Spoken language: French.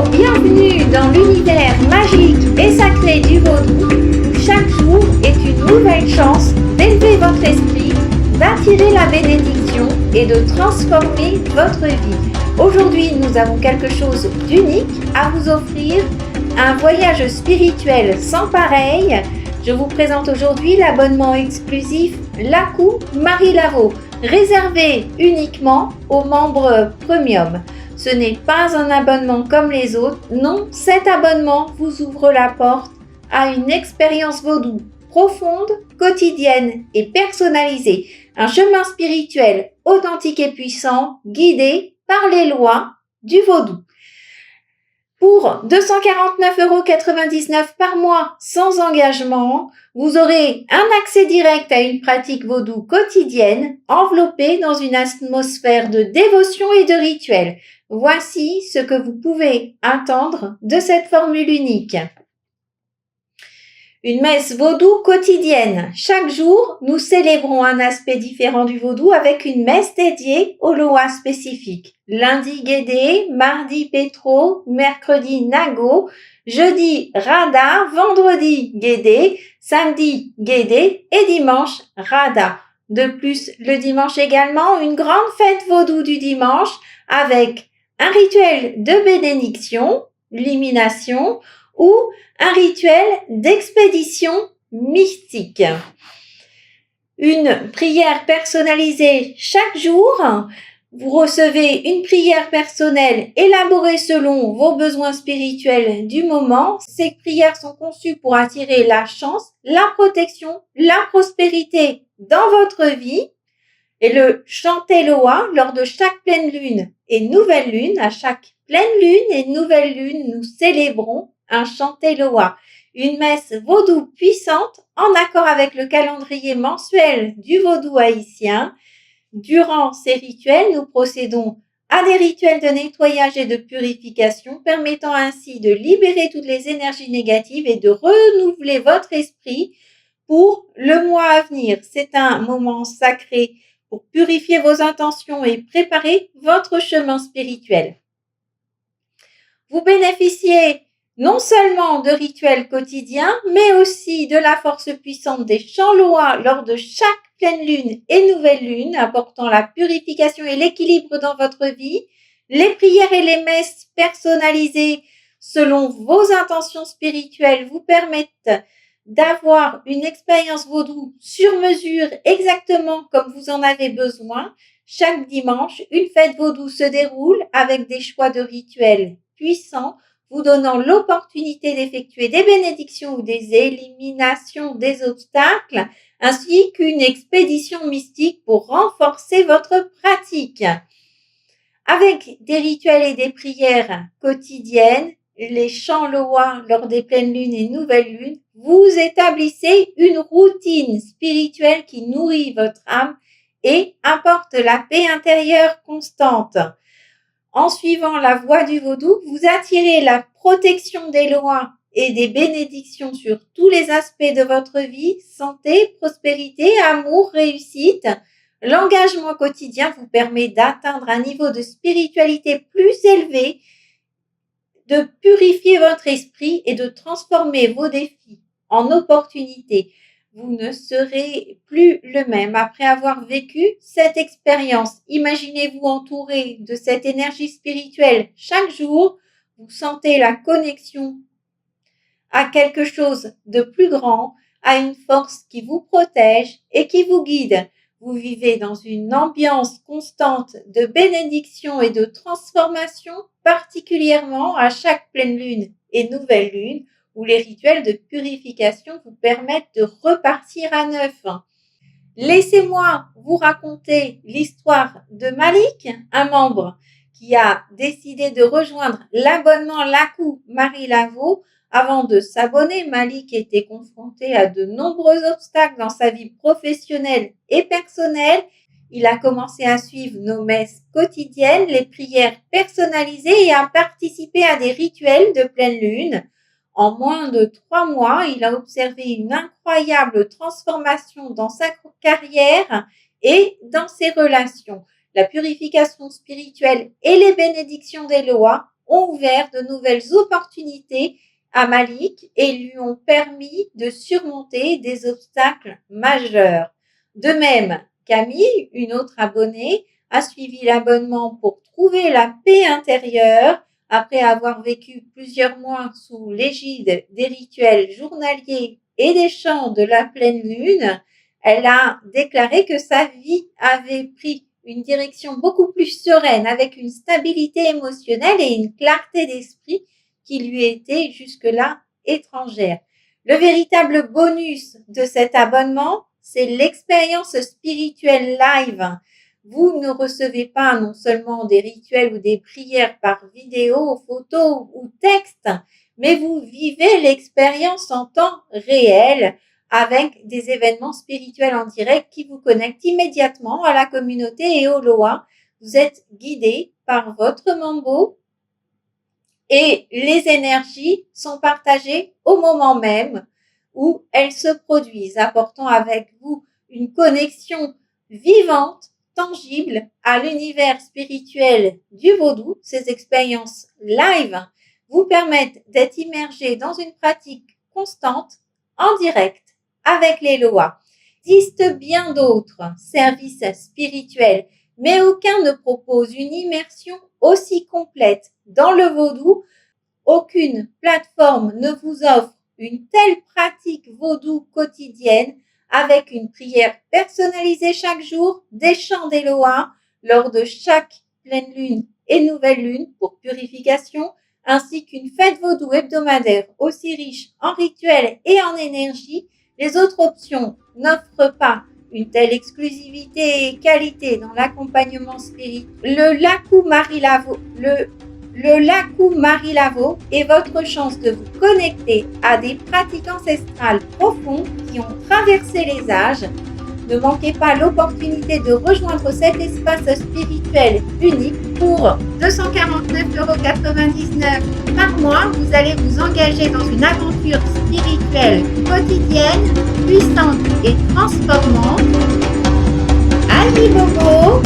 Bienvenue dans l'univers magique et sacré du vaudou, où chaque jour est une nouvelle chance d'élever votre esprit, d'attirer la bénédiction et de transformer votre vie. Aujourd'hui, nous avons quelque chose d'unique à vous offrir, un voyage spirituel sans pareil. Je vous présente aujourd'hui l'abonnement exclusif Lakou Marie Laveau, réservé uniquement aux membres premium. Ce n'est pas un abonnement comme les autres. Non, cet abonnement vous ouvre la porte à une expérience vaudou profonde, quotidienne et personnalisée. Un chemin spirituel authentique et puissant, guidé par les lois du vaudou. Pour 249,99 € par mois sans engagement, vous aurez un accès direct à une pratique vaudou quotidienne enveloppée dans une atmosphère de dévotion et de rituel. Voici ce que vous pouvez attendre de cette formule unique. Une messe vaudou quotidienne. Chaque jour, nous célébrons un aspect différent du vaudou avec une messe dédiée aux lois spécifiques. Lundi Guédé, mardi Pétro, mercredi Nago, jeudi Rada, vendredi Guédé, samedi Guédé et dimanche Rada. De plus, le dimanche également, une grande fête vaudou du dimanche avec un rituel de bénédiction, l'élimination, ou un rituel d'expédition mystique. Une prière personnalisée chaque jour. Vous recevez une prière personnelle élaborée selon vos besoins spirituels du moment. Ces prières sont conçues pour attirer la chance, la protection, la prospérité dans votre vie. Et le chanter Loa lors de chaque pleine lune et nouvelle lune. À chaque pleine lune et nouvelle lune, nous célébrons un chanter Loa, une messe vaudou puissante en accord avec le calendrier mensuel du vaudou haïtien. Durant ces rituels, nous procédons à des rituels de nettoyage et de purification, permettant ainsi de libérer toutes les énergies négatives et de renouveler votre esprit pour le mois à venir. C'est un moment sacré pour purifier vos intentions et préparer votre chemin spirituel. Vous bénéficiez non seulement de rituels quotidiens, mais aussi de la force puissante des chants Loa lors de chaque pleine lune et nouvelle lune, apportant la purification et l'équilibre dans votre vie. Les prières et les messes personnalisées selon vos intentions spirituelles vous permettent d'avoir une expérience vaudou sur mesure exactement comme vous en avez besoin. Chaque dimanche, une fête vaudou se déroule avec des choix de rituels puissants, vous donnant l'opportunité d'effectuer des bénédictions ou des éliminations des obstacles, ainsi qu'une expédition mystique pour renforcer votre pratique. Avec des rituels et des prières quotidiennes, les chants Loa lors des pleines lunes et nouvelles lunes, vous établissez une routine spirituelle qui nourrit votre âme et apporte la paix intérieure constante. En suivant la voie du vaudou, vous attirez la protection des lois et des bénédictions sur tous les aspects de votre vie, santé, prospérité, amour, réussite. L'engagement quotidien vous permet d'atteindre un niveau de spiritualité plus élevé, de purifier votre esprit et de transformer vos défis en opportunités. Vous ne serez plus le même après avoir vécu cette expérience. Imaginez-vous entouré de cette énergie spirituelle chaque jour. Vous sentez la connexion à quelque chose de plus grand, à une force qui vous protège et qui vous guide. Vous vivez dans une ambiance constante de bénédiction et de transformation, particulièrement à chaque pleine lune et nouvelle lune, où les rituels de purification vous permettent de repartir à neuf. Laissez-moi vous raconter l'histoire de Malik, un membre qui a décidé de rejoindre l'abonnement Lakou Marie Laveau. Avant de s'abonner, Malik était confronté à de nombreux obstacles dans sa vie professionnelle et personnelle. Il a commencé à suivre nos messes quotidiennes, les prières personnalisées et à participer à des rituels de pleine lune. En moins de 3 mois, il a observé une incroyable transformation dans sa carrière et dans ses relations. La purification spirituelle et les bénédictions des lois ont ouvert de nouvelles opportunités à Malik et lui ont permis de surmonter des obstacles majeurs. De même, Camille, une autre abonnée, a suivi l'abonnement pour trouver la paix intérieure après avoir vécu plusieurs mois sous l'égide des rituels journaliers et des chants de la pleine lune. Elle a déclaré que sa vie avait pris une direction beaucoup plus sereine avec une stabilité émotionnelle et une clarté d'esprit qui lui était jusque-là étrangère. Le véritable bonus de cet abonnement, c'est l'expérience spirituelle live. Vous ne recevez pas non seulement des rituels ou des prières par vidéo, photo ou texte, mais vous vivez l'expérience en temps réel avec des événements spirituels en direct qui vous connectent immédiatement à la communauté et au Loa. Vous êtes guidé par votre mambo et les énergies sont partagées au moment même où elles se produisent, apportant avec vous une connexion vivante, tangible à l'univers spirituel du vaudou. Ces expériences live vous permettent d'être immergé dans une pratique constante, en direct, avec les Loas. Il existe bien d'autres services spirituels, mais aucun ne propose une immersion aussi complète dans le vaudou. Aucune plateforme ne vous offre une telle pratique vaudou quotidienne avec une prière personnalisée chaque jour, des chants des Loas lors de chaque pleine lune et nouvelle lune pour purification, ainsi qu'une fête vaudou hebdomadaire aussi riche en rituels et en énergie. Les autres options n'offrent pas une telle exclusivité et qualité dans l'accompagnement spirituel. Le Lakou Marilavo est votre chance de vous connecter à des pratiques ancestrales profondes qui ont traversé les âges. Ne manquez pas l'opportunité de rejoindre cet espace spirituel unique pour 249,99 € par mois. Vous allez vous engager dans une aventure spirituelle quotidienne, puissante et transformante. Ali Bobo!